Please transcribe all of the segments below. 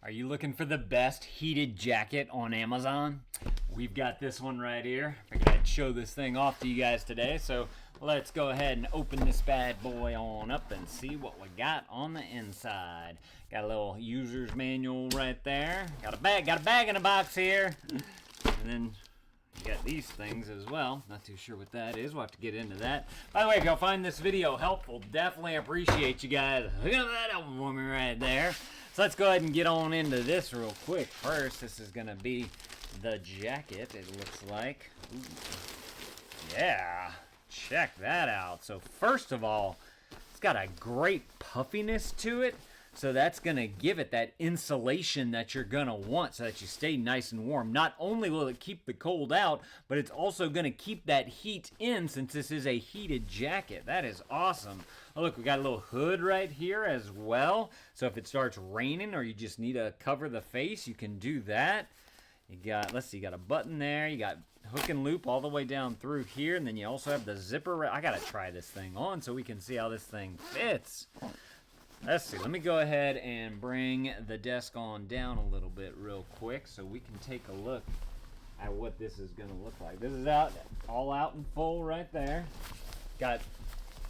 Are you looking for the best heated jacket on Amazon? We've got this one right here. Figured I'd show this thing off to you guys today. So let's go ahead and open this bad boy on up and see what we got on the inside. Got a little user's manual right there. Got a bag in the box here. And then you got these things as well. Not too sure what that is. We'll have to get into that. By the way, if y'all find this video helpful, definitely appreciate you guys. Look at that elbow for me right there. So let's go ahead and get on into this real quick. First, this is going to be the jacket, it looks like. Ooh. Yeah, check that out. So first of all, it's got a great puffiness to it. So that's going to give it that insulation that you're going to want so that you stay nice and warm. Not only will it keep the cold out, but it's also going to keep that heat in since this is a heated jacket. That is awesome. Oh, look, we got a little hood right here as well. So if it starts raining or you just need to cover the face, you can do that. You got, let's see, you got a button there. You got hook and loop all the way down through here. And then you also have the zipper. I got to try this thing on so we can see how this thing fits. Let's see, let me go ahead and bring the desk on down a little bit real quick so we can take a look at what this is going to look like. This is all out in full right there. Got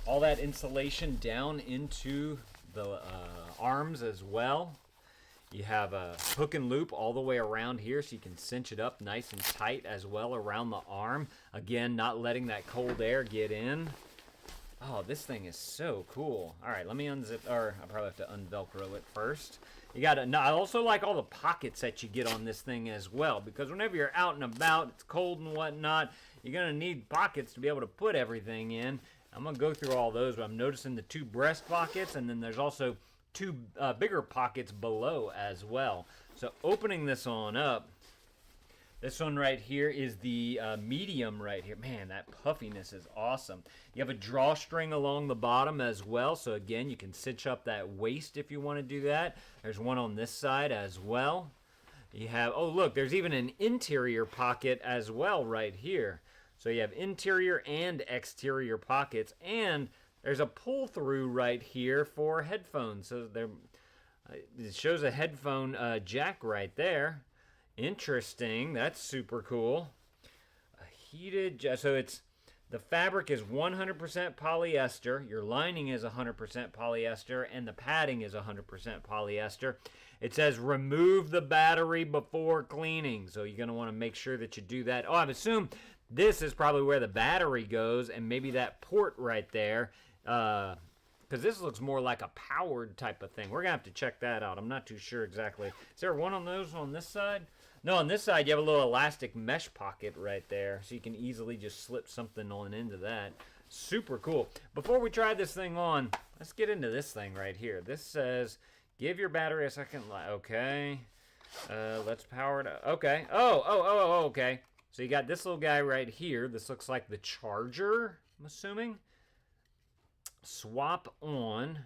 all that insulation down into the arms as well. You have a hook and loop all the way around here so you can cinch it up nice and tight as well around the arm. Again, not letting that cold air get in. Oh, this thing is so cool. All right, let me unzip, or I probably have to unvelcro it first. You got to, I also like all the pockets that you get on this thing as well, because whenever you're out and about, it's cold and whatnot, you're going to need pockets to be able to put everything in. I'm going to go through all those, but I'm noticing the two breast pockets, and then there's also two bigger pockets below as well. So opening this on up, this one right here is the medium right here. Man, that puffiness is awesome. You have a drawstring along the bottom as well. So again, you can cinch up that waist if you want to do that. There's one on this side as well. You have, oh look, there's even an interior pocket as well right here. So you have interior and exterior pockets. And there's a pull through right here for headphones. So there, it shows a headphone jack right there. Interesting. That's super cool. A heated, so it's, the fabric is 100% polyester. Your lining is 100% polyester, and the padding is 100% polyester. It says remove the battery before cleaning, so you're going to want to make sure that you do that. Oh, I assume this is probably where the battery goes, and maybe that port right there, because this looks more like a powered type of thing. We're going to have to check that out. I'm not too sure exactly. Is there one on those on this side? No, on this side, you have a little elastic mesh pocket right there, so you can easily just slip something on into that. Super cool. Before we try this thing on, let's get into this thing right here. This says, give your battery a second life. Okay. Let's power it up. Okay. Oh, okay. So you got this little guy right here. This looks like the charger, I'm assuming. Swap on.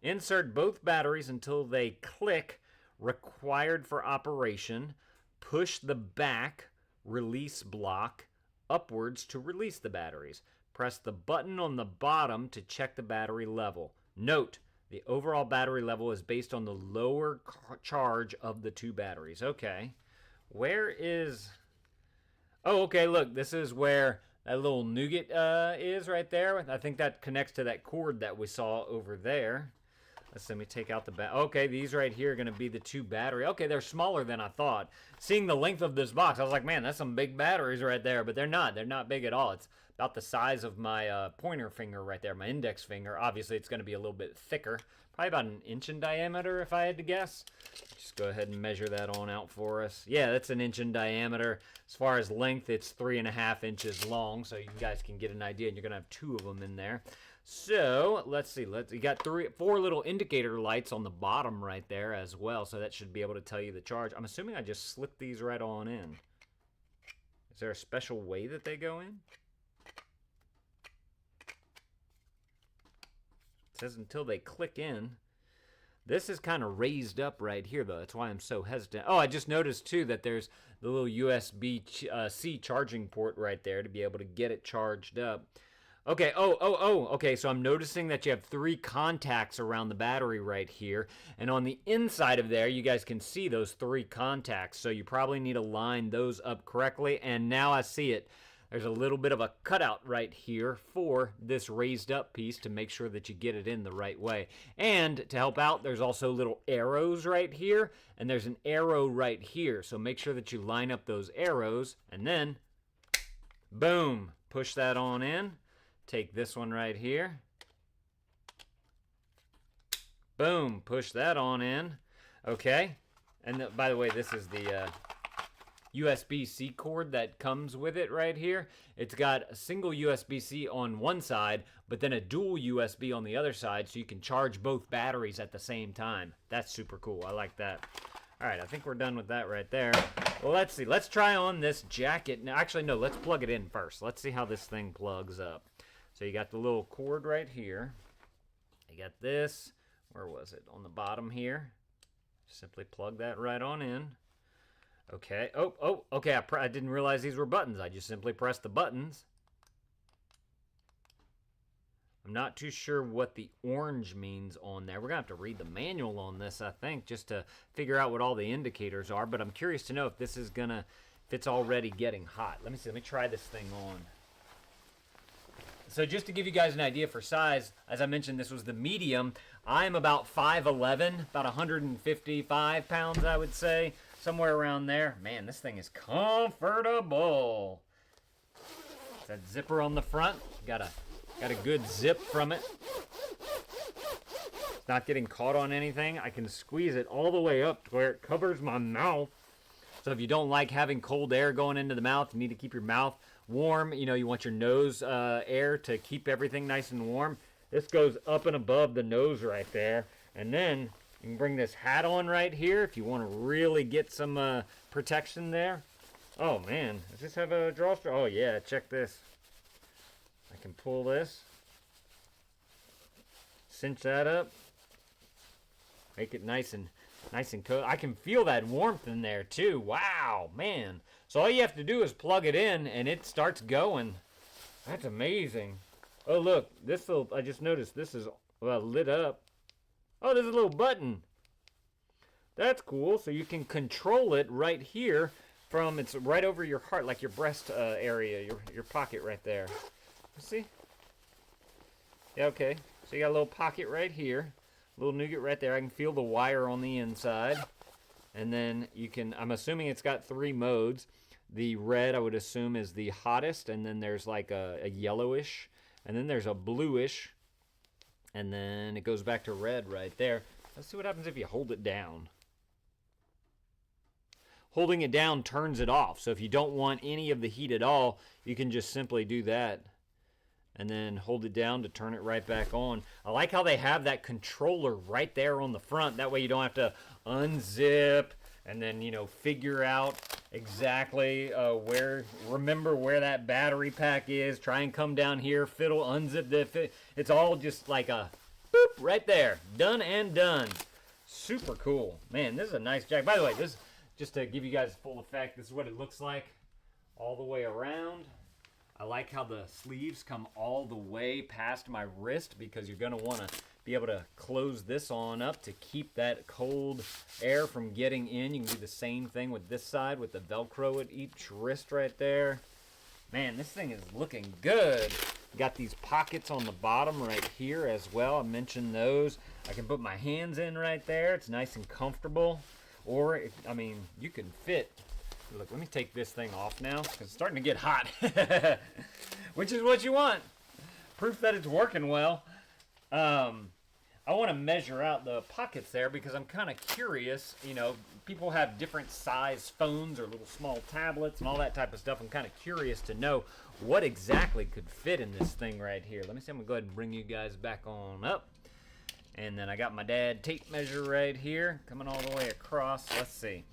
Insert both batteries until they click. Required for operation. Push the back release block upwards to release the batteries. Press the button on the bottom to check the battery level. Note, the overall battery level is based on the lower charge of the two batteries. Okay. Where is... Oh, okay, look, this is where that little nougat is right there. I think that connects to that cord that we saw over there. Let me take out the okay, these right here are going to be the two battery. Okay, they're smaller than I thought. Seeing the length of this box, I was like, man, that's some big batteries right there. But they're not. They're not big at all. It's about the size of my pointer finger right there, my index finger. Obviously, it's going to be a little bit thicker. Probably about an inch in diameter, if I had to guess. Just go ahead and measure that on out for us. Yeah, that's an inch in diameter. As far as length, it's 3.5 inches long. So you guys can get an idea. And you're going to have two of them in there. So let's see. You got four little indicator lights on the bottom right there as well. So that should be able to tell you the charge. I'm assuming I just slip these right on in. Is there a special way that they go in? It says until they click in. This is kind of raised up right here, though. That's why I'm so hesitant. Oh, I just noticed, too, that there's the little USB-C charging port right there to be able to get it charged up. Okay. Okay. So I'm noticing that you have 3 contacts around the battery right here. And on the inside of there, you guys can see those 3 contacts. So you probably need to line those up correctly. And now I see it. There's a little bit of a cutout right here for this raised up piece to make sure that you get it in the right way. And to help out, there's also little arrows right here. And there's an arrow right here. So make sure that you line up those arrows. And then, boom, push that on in. Take this one right here. Boom, push that on in. Okay. And by the way, this is the USB-C cord that comes with it right here. It's got a single USB-C on one side, but then a dual USB on the other side, so you can charge both batteries at the same time. That's super cool. I like that. All right, I think we're done with that right there. Well, let's see. Let's try on this jacket. Now, actually, no, let's plug it in first. Let's see how this thing plugs up. So you got the little cord right here. You got this. Where was it? On the bottom here. Simply plug that right on in. Okay. Okay. I didn't realize these were buttons. I just simply pressed the buttons. I'm not too sure what the orange means on there. We're going to have to read the manual on this, I think, just to figure out what all the indicators are. But I'm curious to know if this is if it's already getting hot. Let me see. Let me try this thing on. So just to give you guys an idea for size, as I mentioned, this was the medium. I'm about 5'11", about 155 pounds, I would say. Somewhere around there. Man, this thing is comfortable. It's that zipper on the front. Got a good zip from it. It's not getting caught on anything. I can squeeze it all the way up to where it covers my mouth. So if you don't like having cold air going into the mouth, you need to keep your mouth warm. You know, you want your nose air to keep everything nice and warm. This goes up and above the nose right there. And then you can bring this hat on right here if you want to really get some protection there. Oh, man. Does this have a drawstring? Oh, yeah. Check this. I can pull this. Cinch that up. Make it nice and cold. I can feel that warmth in there, too. Wow, man. So all you have to do is plug it in, and it starts going. That's amazing. Oh, look. I just noticed this is lit up. Oh, there's a little button. That's cool. So you can control it right here it's right over your heart, like your breast area, your pocket right there. See? Yeah, okay. So you got a little pocket right here. A little nougat right there. I can feel the wire on the inside. And then I'm assuming it's got 3 modes. The red, I would assume, is the hottest. And then there's like a yellowish. And then there's a bluish. And then it goes back to red right there. Let's see what happens if you hold it down. Holding it down turns it off. So if you don't want any of the heat at all, you can just simply do that. And then hold it down to turn it right back on. I like how they have that controller right there on the front. That way you don't have to unzip and then, figure out exactly remember where that battery pack is. Try and come down here, fiddle, unzip it's all just like a boop right there. Done and done. Super cool. Man, this is a nice jacket. By the way, this just to give you guys full effect, this is what it looks like all the way around. I like how the sleeves come all the way past my wrist because you're going to want to be able to close this on up to keep that cold air from getting in. You can do the same thing with this side with the Velcro at each wrist right there. Man, this thing is looking good. Got these pockets on the bottom right here as well. I mentioned those. I can put my hands in right there. It's nice and comfortable. Or, you can fit. Look, let me take this thing off now because it's starting to get hot, which is what you want. Proof that it's working well. I want to measure out the pockets there because I'm kind of curious. People have different size phones or little small tablets and all that type of stuff. I'm kind of curious to know what exactly could fit in this thing right here. Let me see. I'm going to go ahead and bring you guys back on up. And then I got my dad tape measure right here coming all the way across. Let's see.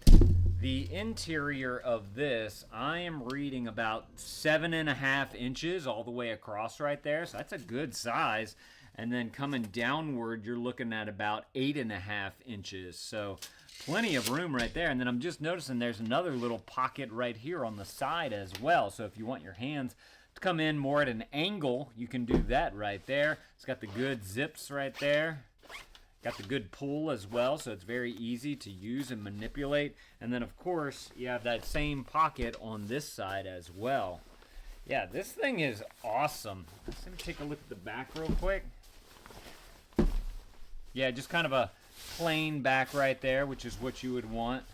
The interior of this, I am reading about 7.5 inches all the way across right there. So that's a good size. And then coming downward, you're looking at about 8.5 inches. So plenty of room right there. And then I'm just noticing there's another little pocket right here on the side as well. So if you want your hands to come in more at an angle, you can do that right there. It's got the good zips right there. Got the good pull as well, so it's very easy to use and manipulate. And then, of course, you have that same pocket on this side as well. Yeah, this thing is awesome. Let's take a look at the back real quick. Yeah, just kind of a plain back right there, which is what you would want.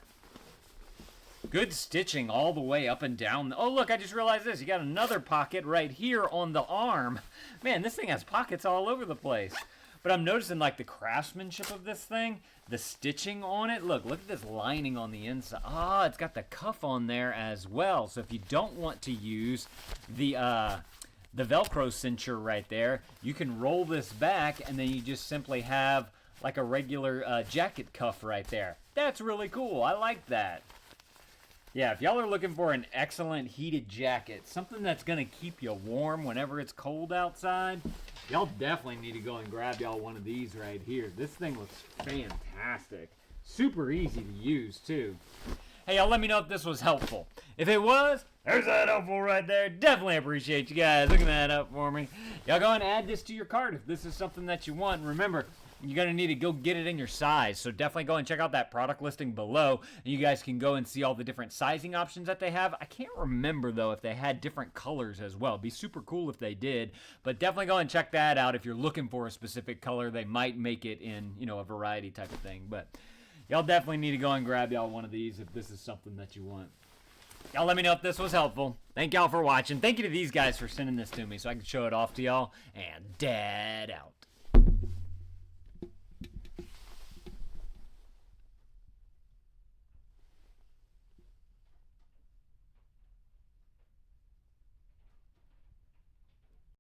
Good stitching all the way up and down. Oh, look, I just realized this. You got another pocket right here on the arm. Man, this thing has pockets all over the place. But I'm noticing, like, the craftsmanship of this thing, the stitching on it. Look at this lining on the inside. Ah, it's got the cuff on there as well. So if you don't want to use the Velcro cincher right there, you can roll this back, and then you just simply have, like, a regular jacket cuff right there. That's really cool. I like that. Yeah, if y'all are looking for an excellent heated jacket, something that's going to keep you warm whenever it's cold outside, y'all definitely need to go and grab y'all one of these right here. This thing looks fantastic. Super easy to use, too. Hey, y'all let me know if this was helpful. If it was, there's that helpful right there. Definitely appreciate you guys looking that up for me. Y'all go and add this to your cart if this is something that you want. And remember, you're going to need to go get it in your size. So definitely go and check out that product listing below. And you guys can go and see all the different sizing options that they have. I can't remember, though, if they had different colors as well. It'd be super cool if they did. But definitely go and check that out if you're looking for a specific color. They might make it in, you know, a variety type of thing. But y'all definitely need to go and grab y'all one of these if this is something that you want. Y'all let me know if this was helpful. Thank y'all for watching. Thank you to these guys for sending this to me so I can show it off to y'all. And dad.